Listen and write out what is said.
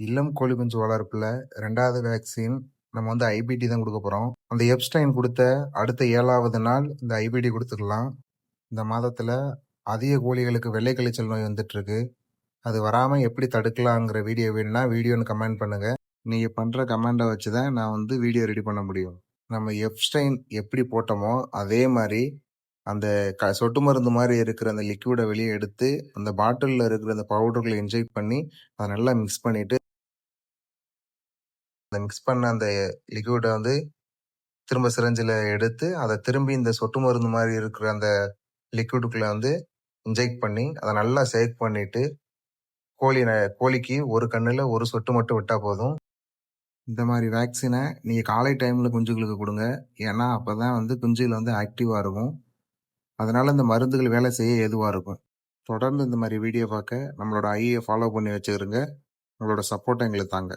இல்லம் கோழி குஞ்சு வளர்ப்புல 2வது வேக்சின் நம்ம வந்து ஐபிடி தான் குடுக்க போறோம். அந்த எப்ஸ்டைன் குடுத்த அடுத்த 7வது நாள் இந்த ஐபிடி குடுத்துக்கலாம். இந்த மாதத்துல அதிக கோழிகளுக்கு வெள்ளை கழிச்சல் நோய் வந்துட்டுருக்கு. அது வராம எப்படி தடுக்கலாங்கிற வீடியோ வேணும்னா வீடியோன்னு கமெண்ட் பண்ணுங்க. நீங்க பண்ற கமெண்ட வச்சு தான் நான் வந்து வீடியோ ரெடி பண்ண முடியும். நம்ம எப்ஸ்டைன் எப்படி போட்டோமோ அதே மாரி அந்த சொட்டு மருந்து மாரி இருக்கிற அந்த லிக்விட வெளிய எடுத்து, அந்த பாட்டில்ல இருக்கிற அந்த பவுடர்கள இன்ஜெக்ட் பண்ணி, அத நல்லா மிக்ஸ் பண்ணிட்டு அந்த மிக்ஸ் பண்ண அந்த லிக்விட வந்து திரும்ப சிரிஞ்சில எடுத்து, அத திரும்பி இந்த சொட்டு மருந்து மாரி இருக்கிற அந்த லிக்விடுக்குள்ள வந்து இன்ஜெக்ட் பண்ணி, அத நல்லா ஷேக் பண்ணிட்டு, கோழிக்கு ஒரு கண்ணுல ஒரு சொட்டு மட்டும் விட்டா போதும். இந்த மாரி வேக்சின நீங்க காலை டைம்ல குஞ்சுகளுக்கு குடுங்க. ஏன்னா, அப்பதான் வந்து குஞ்சுகள் வந்து ஆக்டிவா இருக்கும். அதனால இந்த மருந்துகள் வேலை செய்ய ஏதுவா இருக்கும். தொடர்ந்து இந்த மாரி வீடியோ பார்க்க நம்மளோட ஐய ஃபாலோ பண்ணி வச்சுக்கிருங்க. உங்களோட சப்போர்ட்ட எங்களுக்கு தாங்க.